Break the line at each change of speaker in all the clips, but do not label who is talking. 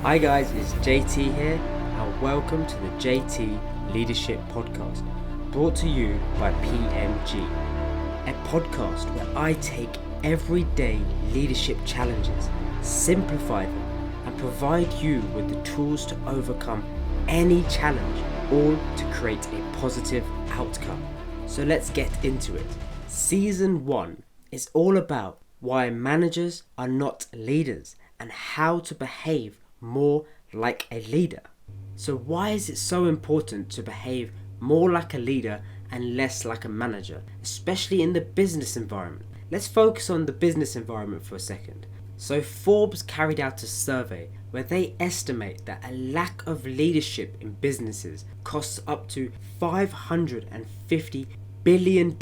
Hi guys, it's JT here and welcome to the JT Leadership Podcast, brought to you by PMG, a podcast where I take everyday leadership challenges, simplify them and provide you with the tools to overcome any challenge, all to create a positive outcome. So let's get into it. Season 1 is all about why managers are not leaders and how to behave more like a leader. So why is it so important to behave more like a leader and less like a manager, especially in the business environment? Let's focus on the business environment for a second. So Forbes carried out a survey where they estimate that a lack of leadership in businesses costs up to $550 billion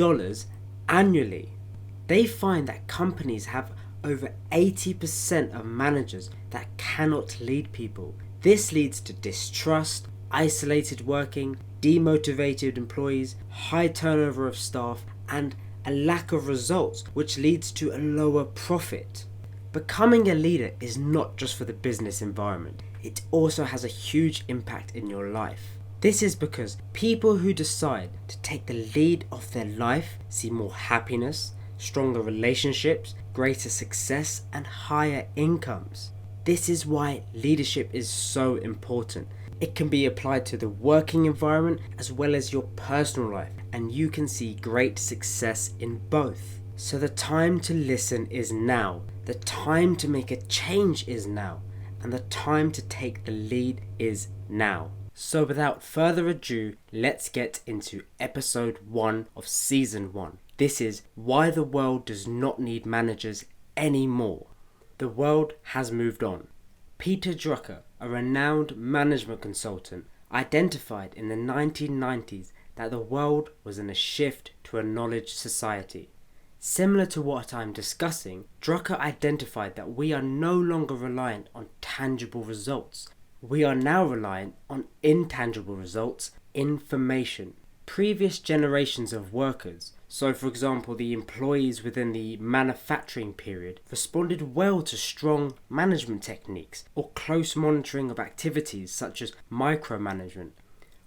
annually. They find that companies have over 80% of managers that cannot lead people. This leads to distrust, isolated working, demotivated employees, high turnover of staff, and a lack of results, which leads to a lower profit. Becoming a leader is not just for the business environment, it also has a huge impact in your life. This is because people who decide to take the lead of their life see more happiness, stronger relationships, greater success, and higher incomes. This is why leadership is so important. It can be applied to the working environment as well as your personal life, and you can see great success in both. So the time to listen is now, the time to make a change is now, and the time to take the lead is now. So without further ado, let's get into episode 1 of season 1. This is why the world does not need managers anymore. The world has moved on. Peter Drucker, a renowned management consultant, identified in the 1990s that the world was in a shift to a knowledge society. Similar to what I'm discussing, Drucker identified that we are no longer reliant on tangible results. We are now reliant on intangible results, information. Previous generations of workers, so for example the employees within the manufacturing period, responded well to strong management techniques or close monitoring of activities such as micromanagement,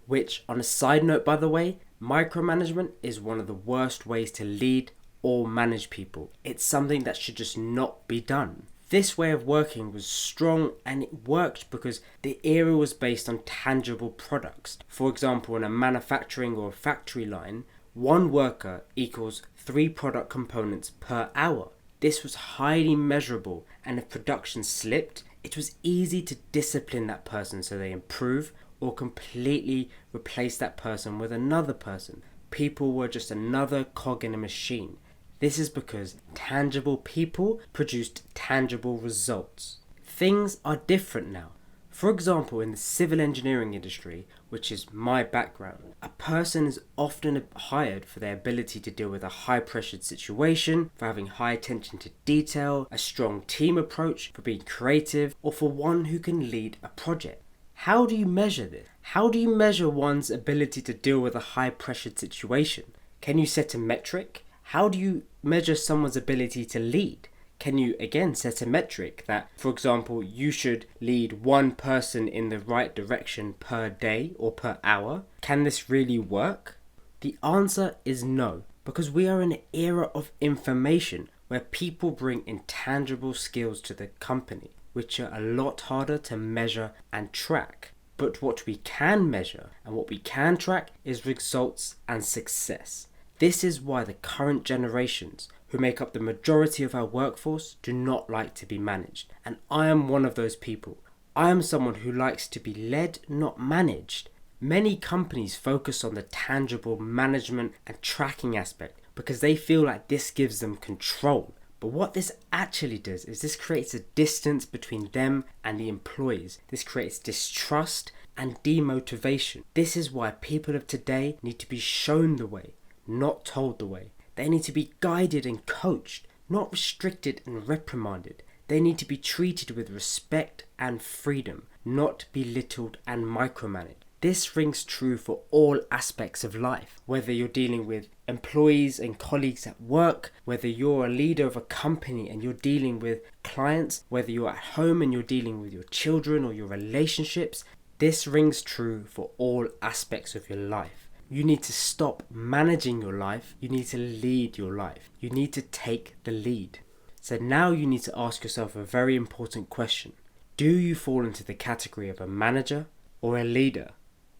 which, on a side note by the way, micromanagement is one of the worst ways to lead or manage people. It's something that should just not be done. This way of working was strong and it worked because the era was based on tangible products. For example, in a manufacturing or factory line, one worker equals 3 product components per hour. This was highly measurable, and if production slipped, it was easy to discipline that person so they improve or completely replace that person with another person. People were just another cog in a machine. This is because tangible people produced tangible results. Things are different now. For example, in the civil engineering industry, which is my background, a person is often hired for their ability to deal with a high-pressured situation, for having high attention to detail, a strong team approach, for being creative, or for one who can lead a project. How do you measure this? How do you measure one's ability to deal with a high-pressured situation? Can you set a metric? How do you measure someone's ability to lead? Can you again set a metric that, for example, you should lead one person in the right direction per day or per hour? Can this really work? The answer is no, because we are in an era of information where people bring intangible skills to the company, which are a lot harder to measure and track. But what we can measure and what we can track is results and success. This is why the current generations, who make up the majority of our workforce, do not like to be managed. And I am one of those people. I am someone who likes to be led, not managed. Many companies focus on the tangible management and tracking aspect because they feel like this gives them control. But what this actually does is this creates a distance between them and the employees. This creates distrust and demotivation. This is why people of today need to be shown the way, not told the way. They need to be guided and coached, not restricted and reprimanded. They need to be treated with respect and freedom, not belittled and micromanaged. This rings true for all aspects of life, whether you're dealing with employees and colleagues at work, whether you're a leader of a company and you're dealing with clients, whether you're at home and you're dealing with your children or your relationships. This rings true for all aspects of your life. You need to stop managing your life. You need to lead your life. You need to take the lead. So now you need to ask yourself a very important question. Do you fall into the category of a manager or a leader?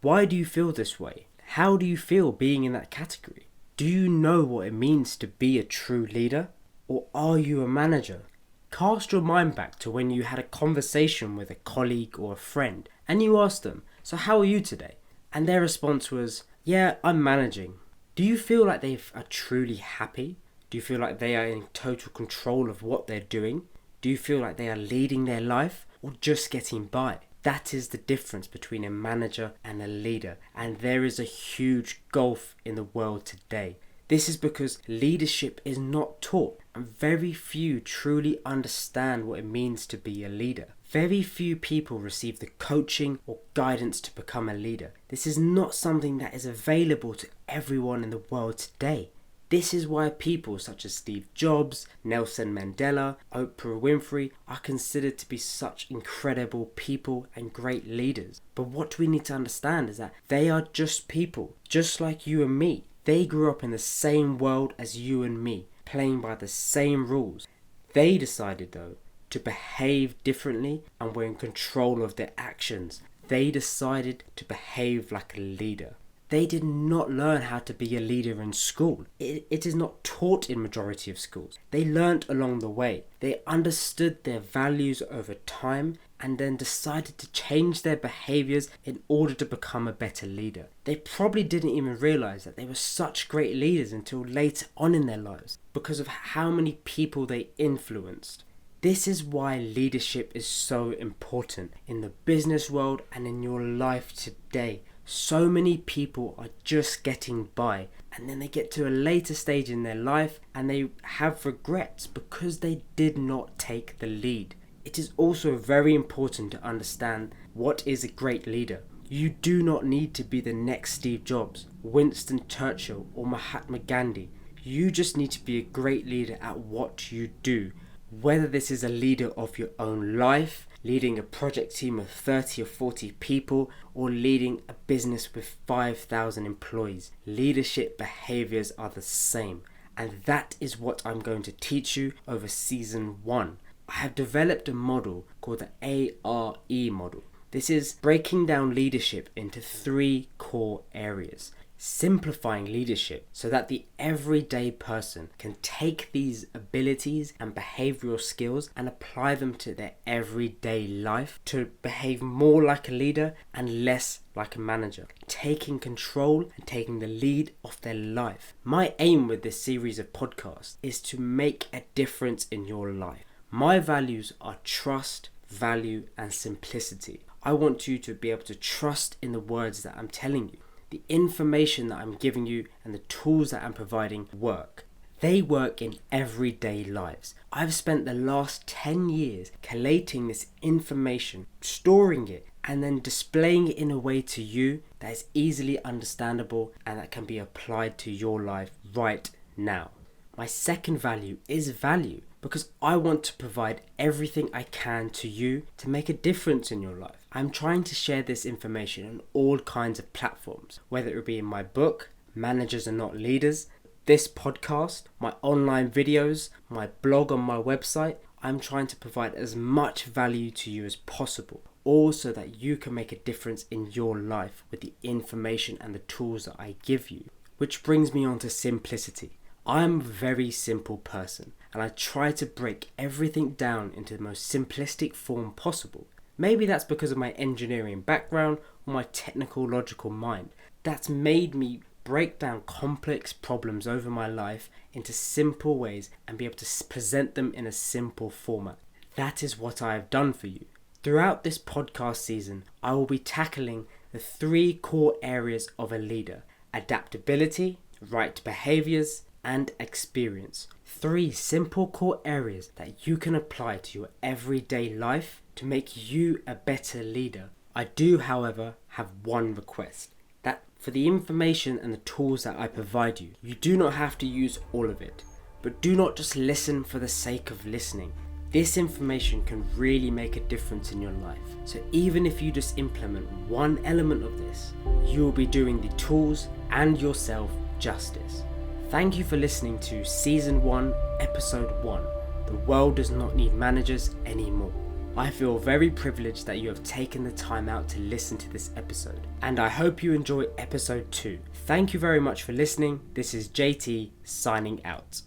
Why do you feel this way? How do you feel being in that category? Do you know what it means to be a true leader? Or are you a manager? Cast your mind back to when you had a conversation with a colleague or a friend and you asked them, "So how are you today?" And their response was, "Yeah, I'm managing." Do you feel like they are truly happy? Do you feel like they are in total control of what they're doing? Do you feel like they are leading their life or just getting by? That is the difference between a manager and a leader, and there is a huge gulf in the world today. This is because leadership is not taught, and very few truly understand what it means to be a leader. Very few people receive the coaching or guidance to become a leader. This is not something that is available to everyone in the world today. This is why people such as Steve Jobs, Nelson Mandela, Oprah Winfrey are considered to be such incredible people and great leaders. But what we need to understand is that they are just people, just like you and me. They grew up in the same world as you and me, playing by the same rules. They decided though to behave differently and were in control of their actions. They decided to behave like a leader. They did not learn how to be a leader in school. It is not taught in majority of schools. They learned along the way. They understood their values over time and then decided to change their behaviors in order to become a better leader. They probably didn't even realize that they were such great leaders until later on in their lives because of how many people they influenced. This is why leadership is so important in the business world and in your life today. So many people are just getting by and then they get to a later stage in their life and they have regrets because they did not take the lead. It is also very important to understand what is a great leader. You do not need to be the next Steve Jobs, Winston Churchill or Mahatma Gandhi. You just need to be a great leader at what you do. Whether this is a leader of your own life, leading a project team of 30 or 40 people, or leading a business with 5,000 employees, leadership behaviors are the same. And that is what I'm going to teach you over season 1. I have developed a model called the ARE model. This is breaking down leadership into 3 core areas. Simplifying leadership so that the everyday person can take these abilities and behavioral skills and apply them to their everyday life to behave more like a leader and less like a manager, taking control and taking the lead of their life. My aim with this series of podcasts is to make a difference in your life. My values are trust, value, and simplicity. I want you to be able to trust in the words that I'm telling you. The information that I'm giving you and the tools that I'm providing work. They work in everyday lives. I've spent the last 10 years collating this information, storing it, and then displaying it in a way to you that is easily understandable and that can be applied to your life right now. My second value is value, because I want to provide everything I can to you to make a difference in your life. I'm trying to share this information on all kinds of platforms, whether it be in my book, Managers Are Not Leaders, this podcast, my online videos, my blog on my website. I'm trying to provide as much value to you as possible, all so that you can make a difference in your life with the information and the tools that I give you. Which brings me on to simplicity. I'm a very simple person and I try to break everything down into the most simplistic form possible. Maybe that's because of my engineering background or my technical logical mind. That's made me break down complex problems over my life into simple ways and be able to present them in a simple format. That is what I have done for you. Throughout this podcast season, I will be tackling the 3 core areas of a leader: adaptability, right behaviors, and experience. 3 simple core areas that you can apply to your everyday life to make you a better leader. I do, however, have one request. That for the information and the tools that I provide you, you do not have to use all of it. But do not just listen for the sake of listening. This information can really make a difference in your life. So even if you just implement one element of this, you will be doing the tools and yourself justice. Thank you for listening to Season 1, Episode 1. The world does not need managers anymore. I feel very privileged that you have taken the time out to listen to this episode, and I hope you enjoy Episode 2. Thank you very much for listening. This is JT signing out.